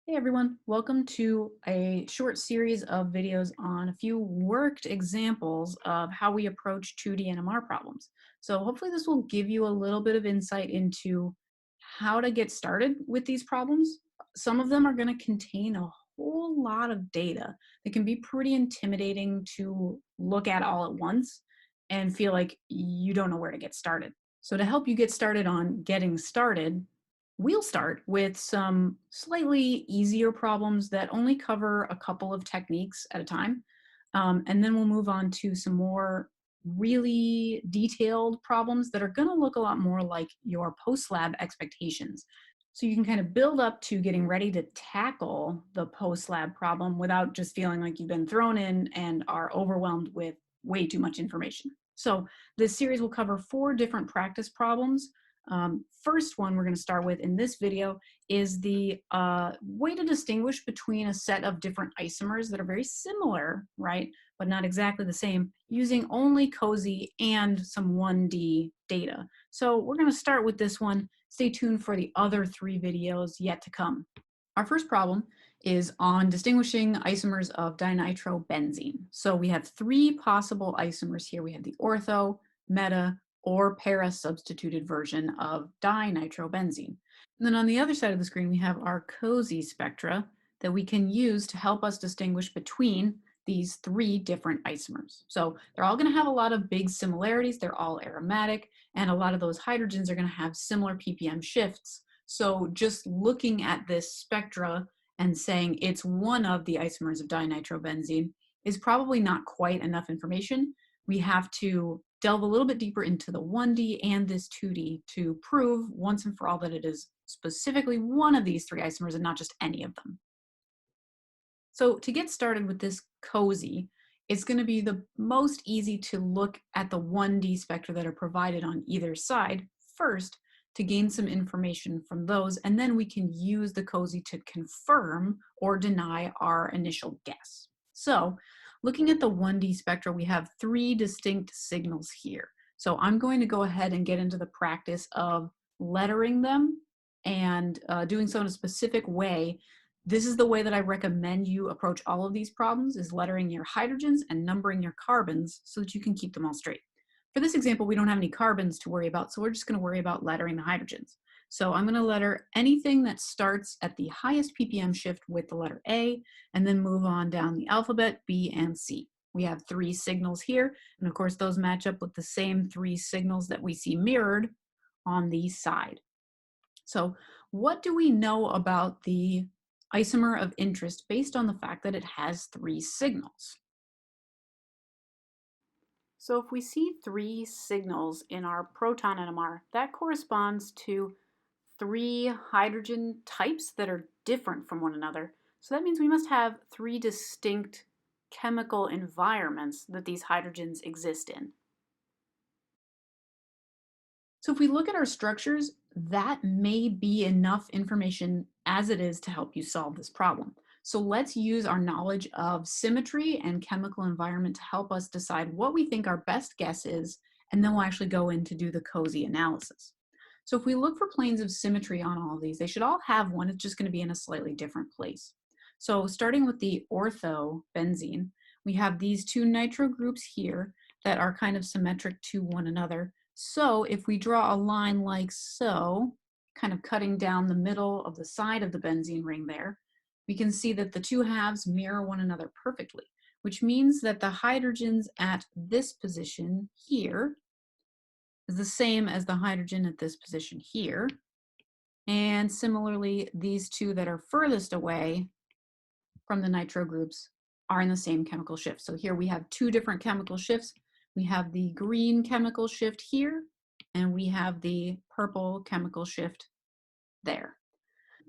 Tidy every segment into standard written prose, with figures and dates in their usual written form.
Hey everyone, welcome to a short series of videos on a few worked examples of how we approach 2D NMR problems. So hopefully this will give you a little bit of insight into how to get started with these problems. Some of them are going to contain a whole lot of data that can be pretty intimidating to look at all at once and feel like you don't know where to get started. So to help you get started on getting started, we'll start with some slightly easier problems that only cover a couple of techniques at a time. And then we'll move on to some more really detailed problems that are going to look a lot more like your post-lab expectations. So you can kind of build up to getting ready to tackle the post-lab problem without just feeling like you've been thrown in and are overwhelmed with way too much information. So this series will cover 4 different practice problems. First one we're going to start with in this video is the way to distinguish between a set of different isomers that are very similar, right, but not exactly the same, using only COSY and some 1D data. So we're going to start with this one. Stay tuned for the other 3 videos yet to come. Our first problem is on distinguishing isomers of dinitrobenzene. So we have 3 possible isomers here. We have the ortho, meta, or para-substituted version of dinitrobenzene. And then on the other side of the screen, we have our COSY spectra that we can use to help us distinguish between these 3 different isomers. So they're all going to have a lot of big similarities. They're all aromatic, and a lot of those hydrogens are going to have similar ppm shifts. So just looking at this spectra and saying it's one of the isomers of dinitrobenzene is probably not quite enough information. We have to delve a little bit deeper into the 1D and this 2D to prove once and for all that it is specifically one of these 3 isomers and not just any of them. So to get started with this COSY, it's going to be the most easy to look at the 1D spectra that are provided on either side first to gain some information from those, and then we can use the COSY to confirm or deny our initial guess. So looking at the 1D spectra, we have 3 distinct signals here. So I'm going to go ahead and get into the practice of lettering them and doing so in a specific way. This is the way that I recommend you approach all of these problems, is lettering your hydrogens and numbering your carbons so that you can keep them all straight. For this example, we don't have any carbons to worry about, so we're just going to worry about lettering the hydrogens. So I'm going to letter anything that starts at the highest ppm shift with the letter A, and then move on down the alphabet, B and C. We have 3 signals here, and of course those match up with the same 3 signals that we see mirrored on the side. So what do we know about the isomer of interest based on the fact that it has 3 signals? So if we see 3 signals in our proton NMR, that corresponds to 3 hydrogen types that are different from one another. So that means we must have 3 distinct chemical environments that these hydrogens exist in. So if we look at our structures, that may be enough information as it is to help you solve this problem. So let's use our knowledge of symmetry and chemical environment to help us decide what we think our best guess is, and then we'll actually go in to do the COSY analysis. So if we look for planes of symmetry on all of these, they should all have one. It's just going to be in a slightly different place. So starting with the ortho benzene, we have these 2 nitro groups here that are kind of symmetric to one another. So if we draw a line like so, kind of cutting down the middle of the side of the benzene ring there, we can see that the 2 halves mirror one another perfectly, which means that the hydrogens at this position here is the same as the hydrogen at this position here. And similarly, these 2 that are furthest away from the nitro groups are in the same chemical shift. So here we have 2 different chemical shifts. We have the green chemical shift here, and we have the purple chemical shift there.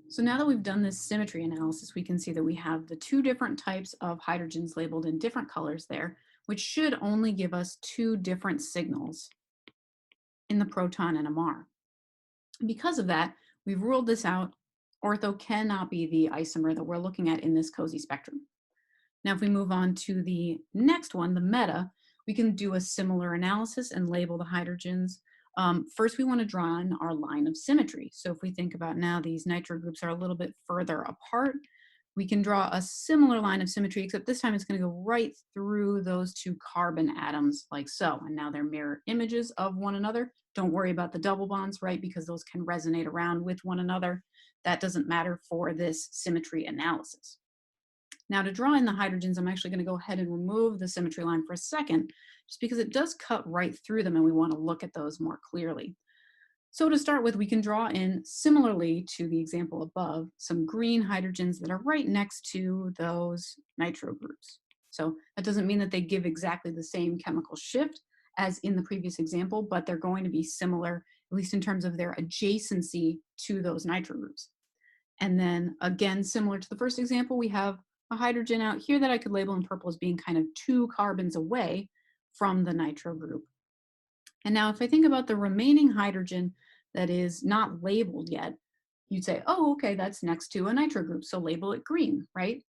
So now that we've done this symmetry analysis, we can see that we have the 2 different types of hydrogens labeled in different colors there, which should only give us 2 different signals in the proton NMR. Because of that, we've ruled this out. Ortho cannot be the isomer that we're looking at in this COSY spectrum. Now, if we move on to the next one, the meta, we can do a similar analysis and label the hydrogens First, we want to draw in our line of symmetry. So if we think about now, these nitro groups are a little bit further apart. We can draw a similar line of symmetry, except this time it's going to go right through those two carbon atoms like so. And now they're mirror images of one another. Don't worry about the double bonds, right? Because those can resonate around with one another. That doesn't matter for this symmetry analysis. Now to draw in the hydrogens, I'm actually going to go ahead and remove the symmetry line for a second, just because it does cut right through them and we want to look at those more clearly. So to start with, we can draw in, similarly to the example above, some green hydrogens that are right next to those nitro groups. So that doesn't mean that they give exactly the same chemical shift as in the previous example, but they're going to be similar, at least in terms of their adjacency to those nitro groups. And then again, similar to the first example, we have a hydrogen out here that I could label in purple as being kind of 2 carbons away from the nitro group. And now if I think about the remaining hydrogen that is not labeled yet, you'd say, oh, okay, that's next to a nitro group, so label it green, right?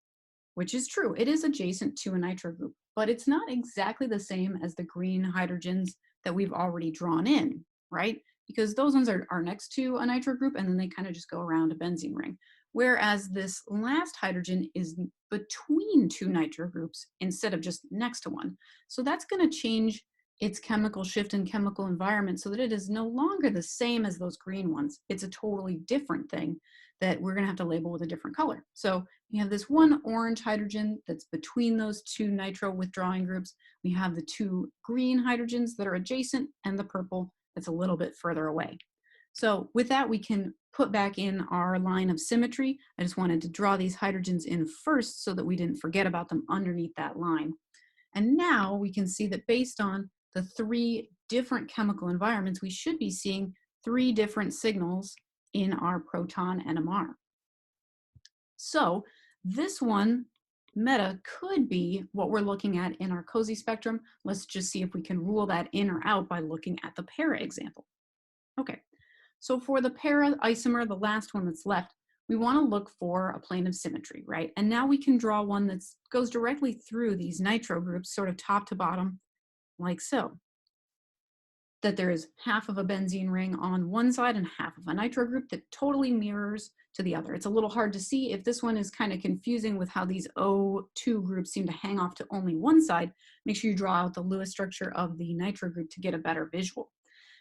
Which is true, it is adjacent to a nitro group, but it's not exactly the same as the green hydrogens that we've already drawn in, right? Because those ones are next to a nitro group and then they kind of just go around a benzene ring. Whereas this last hydrogen is between 2 nitro groups instead of just next to one. So that's going to change its chemical shift and chemical environment so that it is no longer the same as those green ones. It's a totally different thing that we're going to have to label with a different color. So we have this one orange hydrogen that's between those 2 nitro withdrawing groups. We have the 2 green hydrogens that are adjacent and the purple that's a little bit further away. So with that, we can put back in our line of symmetry. I just wanted to draw these hydrogens in first so that we didn't forget about them underneath that line. And now we can see that based on the 3 different chemical environments, we should be seeing 3 different signals in our proton NMR. So this one, meta, could be what we're looking at in our COSY spectrum. Let's just see if we can rule that in or out by looking at the para example. Okay, so for the para isomer, the last one that's left, we want to look for a plane of symmetry, right? And now we can draw one that goes directly through these nitro groups, sort of top to bottom, like so. That there is half of a benzene ring on one side and half of a nitro group that totally mirrors to the other. It's a little hard to see. If this one is kind of confusing with how these O2 groups seem to hang off to only one side, make sure you draw out the Lewis structure of the nitro group to get a better visual.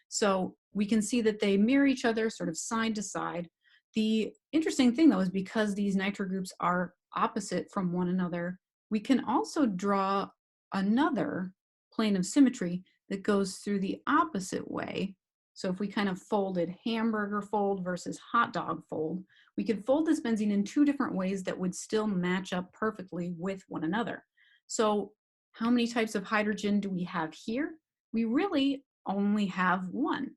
So we can see that they mirror each other sort of side to side. The interesting thing though is because these nitro groups are opposite from one another, we can also draw another plane of symmetry that goes through the opposite way. So if we kind of folded hamburger fold versus hot dog fold, we could fold this benzene in 2 different ways that would still match up perfectly with one another. So how many types of hydrogen do we have here? We really only have 1.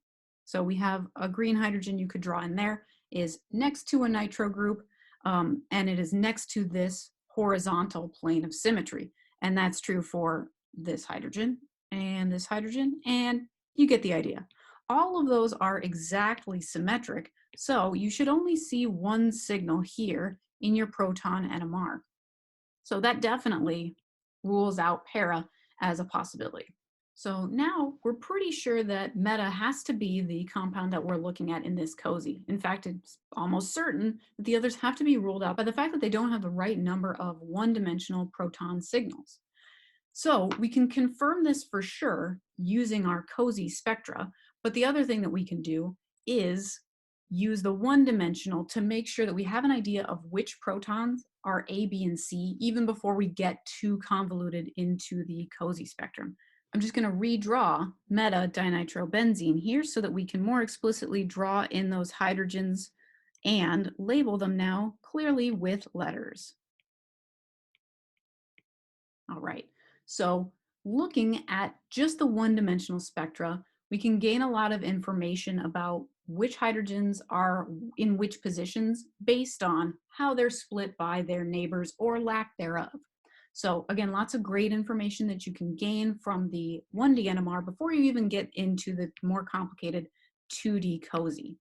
So we have a green hydrogen you could draw in there is next to a nitro group, and it is next to this horizontal plane of symmetry. And that's true for this hydrogen and this hydrogen, and you get the idea. All of those are exactly symmetric, so you should only see 1 signal here in your proton NMR. So that definitely rules out para as a possibility. So now we're pretty sure that meta has to be the compound that we're looking at in this COSY. In fact, it's almost certain that the others have to be ruled out by the fact that they don't have the right number of one-dimensional proton signals. So we can confirm this for sure using our COSY spectra, but the other thing that we can do is use the one-dimensional to make sure that we have an idea of which protons are A, B, and C even before we get too convoluted into the COSY spectrum. I'm just going to redraw meta dinitrobenzene here so that we can more explicitly draw in those hydrogens and label them now clearly with letters. All right, so looking at just the one-dimensional spectra, we can gain a lot of information about which hydrogens are in which positions based on how they're split by their neighbors or lack thereof. So again, lots of great information that you can gain from the 1D NMR before you even get into the more complicated 2D COSY.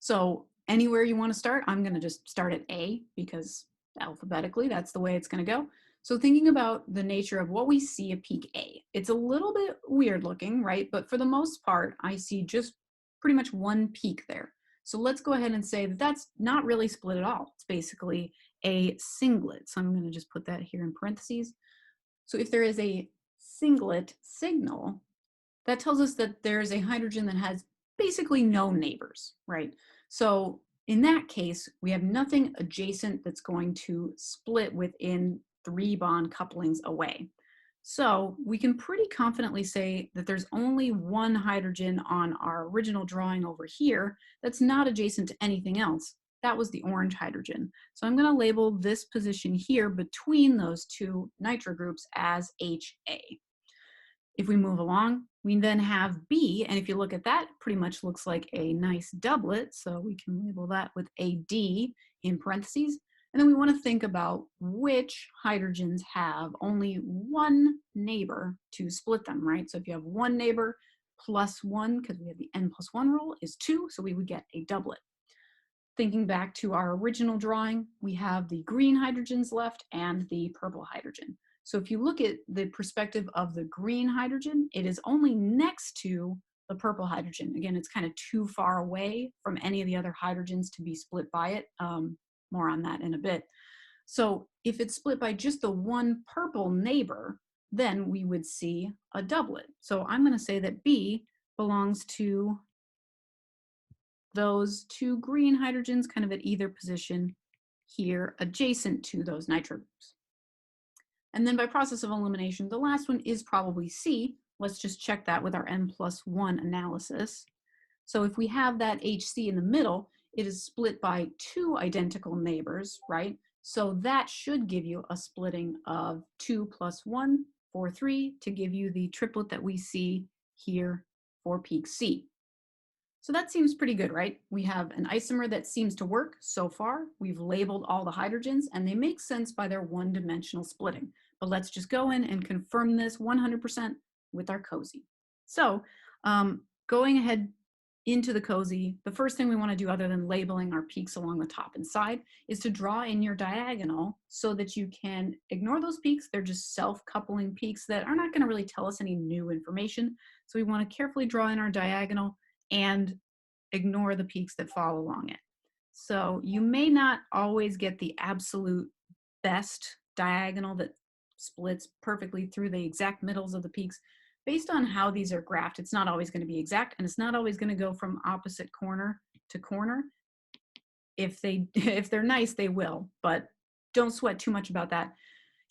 So anywhere you want to start, I'm going to just start at A because alphabetically that's the way it's going to go. So thinking about the nature of what we see at peak A, it's a little bit weird looking, right? But for the most part, I see just pretty much one peak there. So let's go ahead and say that that's not really split at all. It's basically a singlet. So I'm going to just put that here in parentheses. So if there is a singlet signal, that tells us that there's a hydrogen that has basically no neighbors, right? So in that case, we have nothing adjacent that's going to split within 3 bond couplings away. So we can pretty confidently say that there's only one hydrogen on our original drawing over here that's not adjacent to anything else. That was the orange hydrogen. So I'm going to label this position here between those two nitro groups as HA. If we move along, we then have B, and if you look at that, it pretty much looks like a nice doublet, so we can label that with AD in parentheses. And then we want to think about which hydrogens have only one neighbor to split them, right? So if you have one neighbor plus one, because we have the n+1 rule, is 2, so we would get a doublet. Thinking back to our original drawing, we have the green hydrogens left and the purple hydrogen. So if you look at the perspective of the green hydrogen, it is only next to the purple hydrogen. Again, it's kind of too far away from any of the other hydrogens to be split by it. More on that in a bit. So if it's split by just the one purple neighbor, then we would see a doublet. So I'm going to say that B belongs to those two green hydrogens kind of at either position here adjacent to those nitro groups. And then by process of elimination, the last one is probably C. Let's just check that with our n+1 analysis. So if we have that HC in the middle, it is split by two identical neighbors, right? So that should give you a splitting of 2 + 1 for 3 to give you the triplet that we see here for peak C. So that seems pretty good, right? We have an isomer that seems to work so far. We've labeled all the hydrogens and they make sense by their one-dimensional splitting. But let's just go in and confirm this 100% with our COSY. So going ahead into the COSY, the first thing we want to do other than labeling our peaks along the top and side is to draw in your diagonal so that you can ignore those peaks. They're just self-coupling peaks that are not going to really tell us any new information. So we want to carefully draw in our diagonal and ignore the peaks that fall along it. So you may not always get the absolute best diagonal that splits perfectly through the exact middles of the peaks. Based on how these are graphed, it's not always going to be exact, and it's not always going to go from opposite corner to corner. If they're nice, they will, but don't sweat too much about that.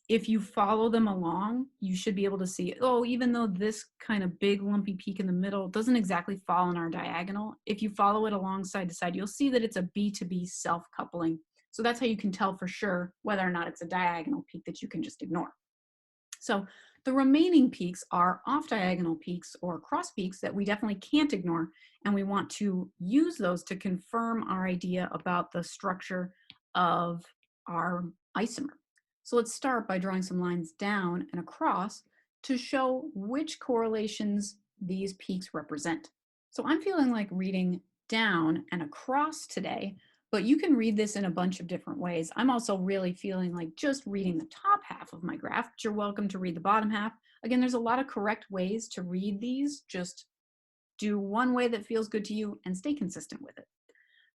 If you follow them along, you should be able to see, oh, even though this kind of big lumpy peak in the middle doesn't exactly fall in our diagonal, if you follow it along side to side, you'll see that it's a B to B self-coupling. So that's how you can tell for sure whether or not it's a diagonal peak that you can just ignore. So the remaining peaks are off-diagonal peaks or cross peaks that we definitely can't ignore, and we want to use those to confirm our idea about the structure of our isomer. So let's start by drawing some lines down and across to show which correlations these peaks represent. So I'm feeling like reading down and across today, but you can read this in a bunch of different ways. I'm also really feeling like just reading the top half of my graph, but you're welcome to read the bottom half. Again, there's a lot of correct ways to read these. Just do one way that feels good to you and stay consistent with it.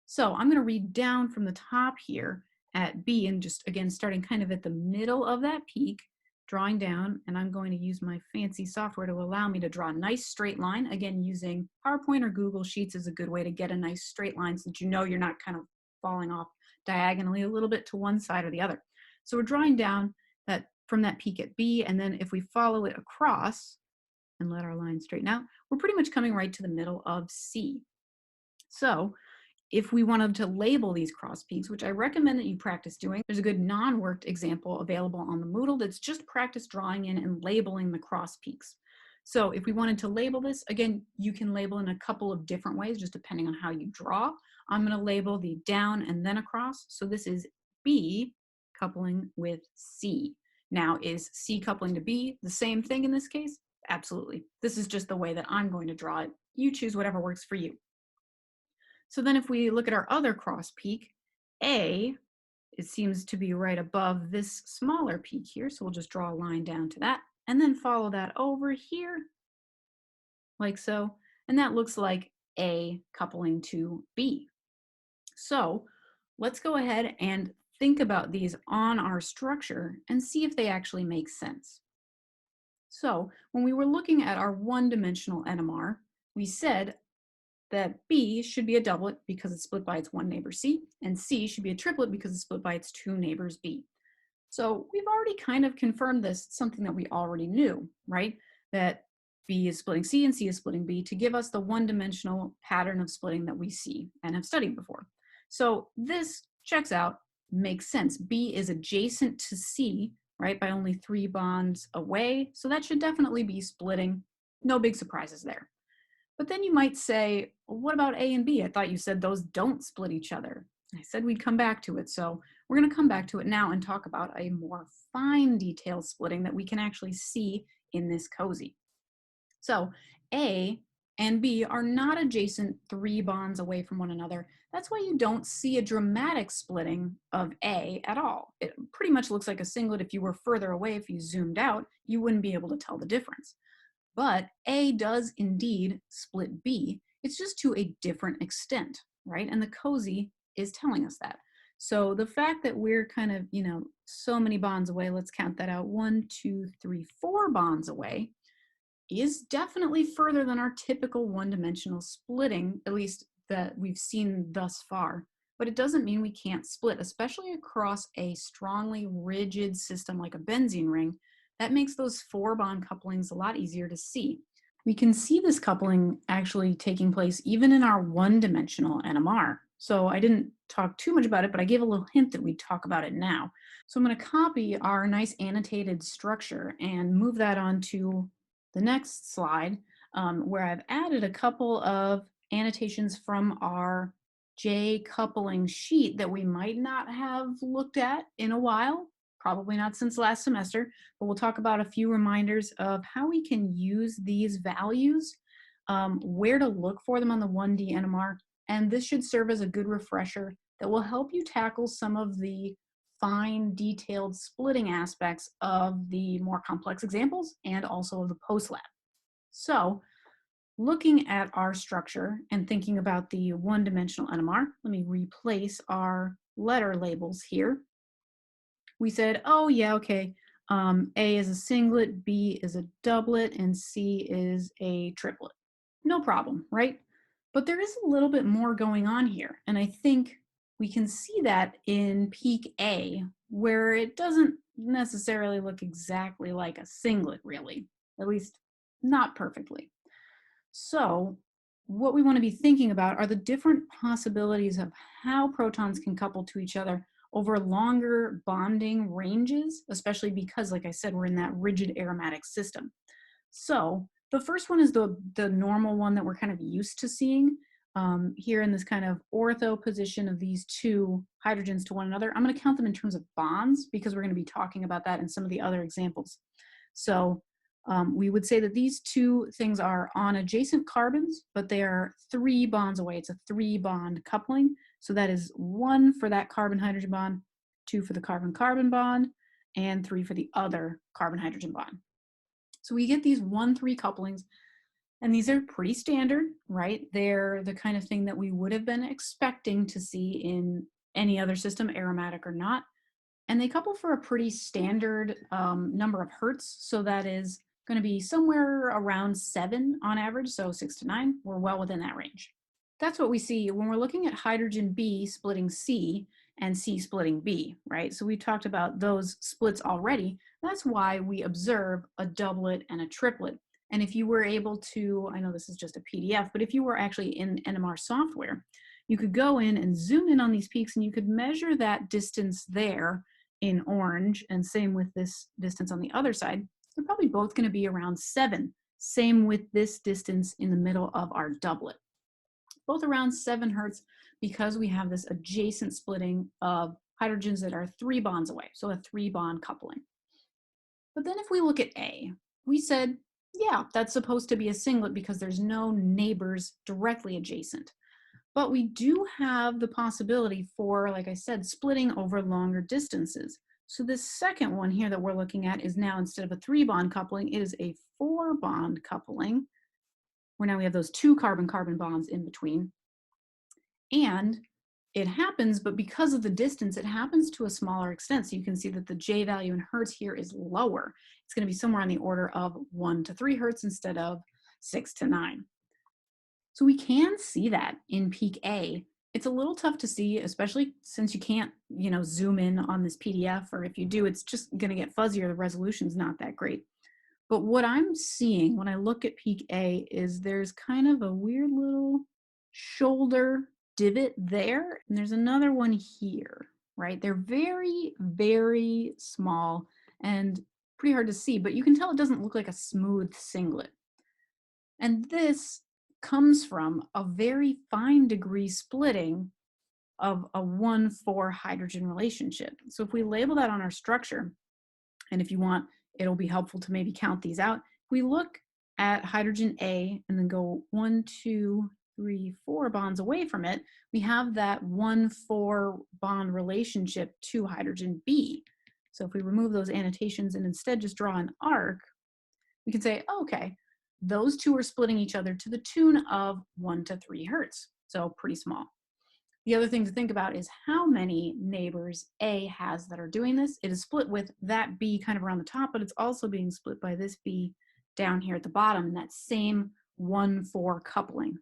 So I'm going to read down from the top here at B and just again starting kind of at the middle of that peak, drawing down, and I'm going to use my fancy software to allow me to draw a nice straight line. Again, using PowerPoint or Google Sheets is a good way to get a nice straight line so that you know you're not kind of falling off diagonally a little bit to one side or the other. So we're drawing down that from that peak at B, and then if we follow it across and let our line straighten out, we're pretty much coming right to the middle of C. So if we wanted to label these cross peaks, which I recommend that you practice doing, there's a good non-worked example available on the Moodle that's just practice drawing in and labeling the cross peaks. So if we wanted to label this, again, you can label in a couple of different ways, just depending on how you draw. I'm going to label the down and then across. So this is B coupling with C. Now, is C coupling to B the same thing in this case? Absolutely. This is just the way that I'm going to draw it. You choose whatever works for you. So then if we look at our other cross peak, A, it seems to be right above this smaller peak here. So we'll just draw a line down to that and then follow that over here like so. And that looks like A coupling to B. So let's go ahead and think about these on our structure and see if they actually make sense. So when we were looking at our one-dimensional NMR, we said that B should be a doublet because it's split by its one neighbor C, and C should be a triplet because it's split by its two neighbors B. So we've already kind of confirmed this, something that we already knew, right? That B is splitting C and C is splitting B to give us the one-dimensional pattern of splitting that we see and have studied before. So this checks out, makes sense. B is adjacent to C, right, by only 3 bonds away. So that should definitely be splitting. No big surprises there. But then you might say, well, what about A and B? I thought you said those don't split each other. I said we'd come back to it. So we're going to come back to it now and talk about a more fine detailed splitting that we can actually see in this COSY. So A and B are not adjacent 3 bonds away from one another. That's why you don't see a dramatic splitting of A at all. It pretty much looks like a singlet. If you were further away, if you zoomed out, you wouldn't be able to tell the difference. But A does indeed split B. It's just to a different extent, right? And the COSY is telling us that. So the fact that we're kind of, so many bonds away, let's count that out, 1, 2, 3, 4 bonds away, is definitely further than our typical one-dimensional splitting, at least that we've seen thus far. But it doesn't mean we can't split, especially across a strongly rigid system like a benzene ring. That makes those 4 bond couplings a lot easier to see. We can see this coupling actually taking place even in our one-dimensional NMR. So I didn't talk too much about it, but I gave a little hint that we'd talk about it now. So I'm going to copy our nice annotated structure and move that onto the next slide, where I've added a couple of annotations from our J coupling sheet that we might not have looked at in a while, probably not since last semester, but we'll talk about a few reminders of how we can use these values, where to look for them on the 1D NMR, and this should serve as a good refresher that will help you tackle some of the fine, detailed splitting aspects of the more complex examples and also of the post-lab. So, looking at our structure and thinking about the one-dimensional NMR, let me replace our letter labels here. We said, oh yeah, okay, A is a singlet, B is a doublet, and C is a triplet. No problem, right? But there is a little bit more going on here, and I think we can see that in peak A, where it doesn't necessarily look exactly like a singlet, really, at least not perfectly. So what we want to be thinking about are the different possibilities of how protons can couple to each other over longer bonding ranges, especially because, like I said, we're in that rigid aromatic system. So the first one is the normal one that we're kind of used to seeing here in this kind of ortho position of these 2 hydrogens to one another. I'm going to count them in terms of bonds because we're going to be talking about that in some of the other examples. So we would say that these 2 things are on adjacent carbons, but they are 3 bonds away. It's a 3-bond coupling. So that is 1 for that carbon-hydrogen bond, 2 for the carbon-carbon bond, and 3 for the other carbon-hydrogen bond. So we get these 1-3 couplings, and these are pretty standard, right? They're the kind of thing that we would have been expecting to see in any other system, aromatic or not. And they couple for a pretty standard number of hertz. So that is going to be somewhere around 7 on average. So 6 to 9, we're well within that range. That's what we see when we're looking at hydrogen B splitting C and C splitting B, right? So we talked about those splits already. That's why we observe a doublet and a triplet. And if you were able to, I know this is just a PDF, but if you were actually in NMR software, you could go in and zoom in on these peaks and you could measure that distance there in orange, and same with this distance on the other side. They're probably both going to be around 7. Same with this distance in the middle of our doublet. Both around 7 hertz because we have this adjacent splitting of hydrogens that are 3 bonds away, so a 3-bond coupling. But then if we look at A, we said, yeah, that's supposed to be a singlet because there's no neighbors directly adjacent. But we do have the possibility for, like I said, splitting over longer distances. So this second one here that we're looking at is now, instead of a 3-bond coupling, it is a 4-bond coupling. where now we have those two carbon-carbon bonds in between. And it happens, but because of the distance, it happens to a smaller extent. So you can see that the J value in hertz here is lower. It's going to be somewhere on the order of 1 to 3 hertz instead of 6 to 9. So we can see that in peak A. It's a little tough to see, especially since you can't, zoom in on this PDF, or if you do, it's just going to get fuzzier. The resolution's not that great. But what I'm seeing when I look at peak A is there's kind of a weird little shoulder divot there, and there's another one here, right? They're very, very small and pretty hard to see, but you can tell it doesn't look like a smooth singlet. And this comes from a very fine degree splitting of a 1,4 hydrogen relationship. So if we label that on our structure, and if you want, it'll be helpful to maybe count these out. If we look at hydrogen A and then go 1, 2, 3, 4 bonds away from it, we have that 1,4 bond relationship to hydrogen B. So if we remove those annotations and instead just draw an arc, we can say, oh, okay, those two are splitting each other to the tune of 1 to 3 hertz. So pretty small. The other thing to think about is how many neighbors A has that are doing this. It is split with that B kind of around the top, but it's also being split by this B down here at the bottom in that same 1,4 coupling.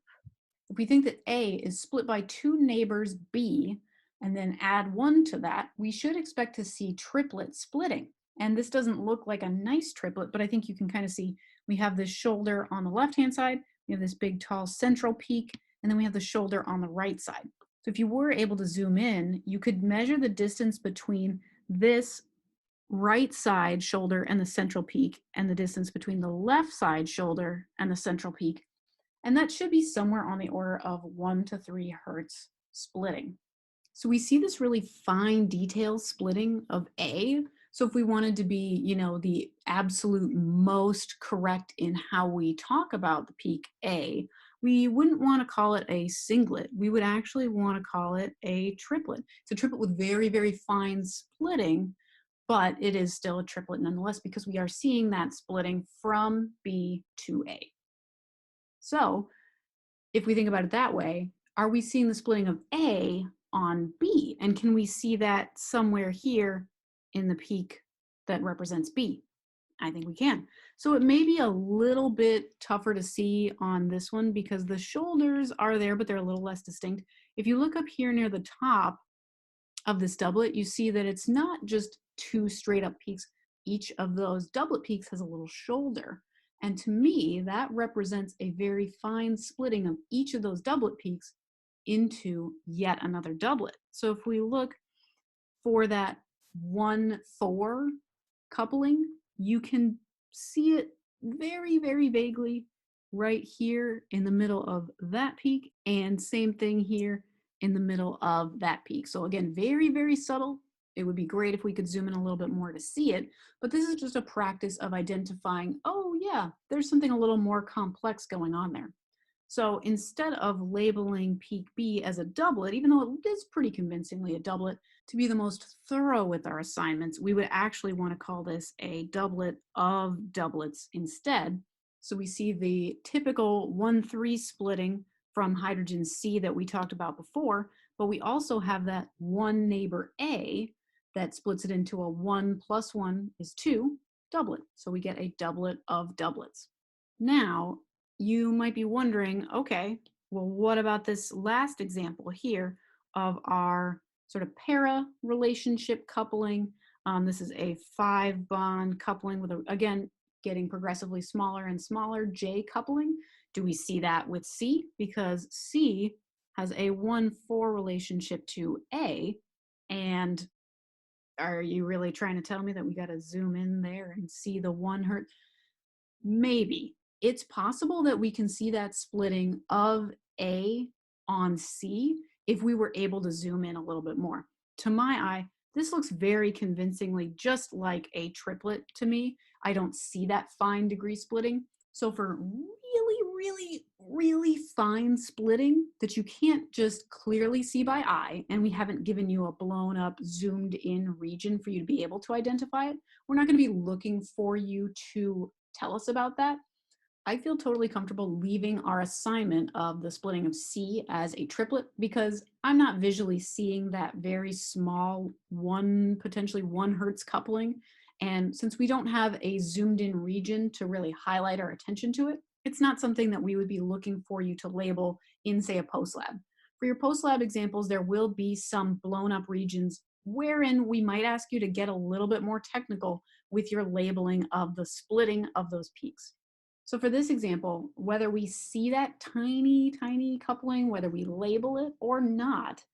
If we think that A is split by 2 neighbors B and then add 1 to that, we should expect to see triplet splitting. And this doesn't look like a nice triplet, but I think you can kind of see we have this shoulder on the left-hand side, we have this big tall central peak, and then we have the shoulder on the right side. So if you were able to zoom in, you could measure the distance between this right side shoulder and the central peak and the distance between the left side shoulder and the central peak. And that should be somewhere on the order of 1 to 3 hertz splitting. So we see this really fine detail splitting of A. So if we wanted to be, the absolute most correct in how we talk about the peak A, we wouldn't want to call it a singlet. We would actually want to call it a triplet. It's a triplet with very, very fine splitting, but it is still a triplet nonetheless because we are seeing that splitting from B to A. So if we think about it that way, are we seeing the splitting of A on B? And can we see that somewhere here in the peak that represents B? I think we can. So it may be a little bit tougher to see on this one because the shoulders are there, but they're a little less distinct. If you look up here near the top of this doublet, you see that it's not just 2 straight up peaks. Each of those doublet peaks has a little shoulder. And to me, that represents a very fine splitting of each of those doublet peaks into yet another doublet. So if we look for that 1,4 coupling, you can see it very, very vaguely right here in the middle of that peak, and same thing here in the middle of that peak. So again, very, very subtle. It would be great if we could zoom in a little bit more to see it, but this is just a practice of identifying, oh yeah, there's something a little more complex going on there. So instead of labeling peak B as a doublet, even though it is pretty convincingly a doublet, to be the most thorough with our assignments, we would actually want to call this a doublet of doublets instead. So we see the typical 1,3 splitting from hydrogen C that we talked about before, but we also have that one neighbor A that splits it into a 1 plus 1 is 2 doublet. So we get a doublet of doublets. Now, you might be wondering, okay, well, what about this last example here of our sort of para relationship coupling? This is a 5 bond coupling with, again, getting progressively smaller and smaller J coupling. Do we see that with C? Because C has a 1,4 relationship to A. And are you really trying to tell me that we got to zoom in there and see the 1 hertz? Maybe. It's possible that we can see that splitting of A on C if we were able to zoom in a little bit more. To my eye, this looks very convincingly just like a triplet to me. I don't see that fine degree splitting. So for really fine splitting that you can't just clearly see by eye, and we haven't given you a blown up, zoomed in region for you to be able to identify it, we're not going to be looking for you to tell us about that. I feel totally comfortable leaving our assignment of the splitting of C as a triplet because I'm not visually seeing that very small potentially 1 hertz coupling. And since we don't have a zoomed in region to really highlight our attention to it, it's not something that we would be looking for you to label in, say, a post lab. For your post lab examples, there will be some blown up regions wherein we might ask you to get a little bit more technical with your labeling of the splitting of those peaks. So for this example, whether we see that tiny coupling, whether we label it or not,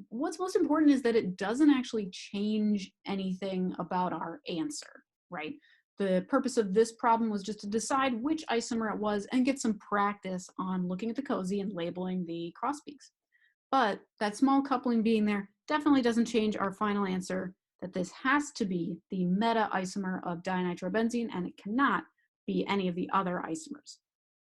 what's most important is that it doesn't actually change anything about our answer, right? The purpose of this problem was just to decide which isomer it was and get some practice on looking at the COSY and labeling the cross peaks. But that small coupling being there definitely doesn't change our final answer that this has to be the meta isomer of dinitrobenzene and it cannot be any of the other isomers.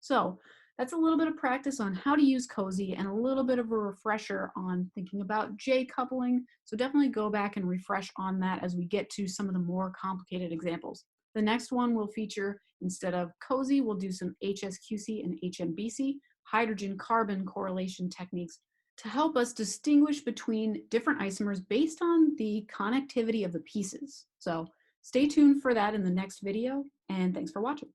So that's a little bit of practice on how to use COSY and a little bit of a refresher on thinking about J coupling. So definitely go back and refresh on that as we get to some of the more complicated examples. The next one will feature, instead of COSY, we'll do some HSQC and HMBC, hydrogen-carbon correlation techniques to help us distinguish between different isomers based on the connectivity of the pieces. So stay tuned for that in the next video, and thanks for watching.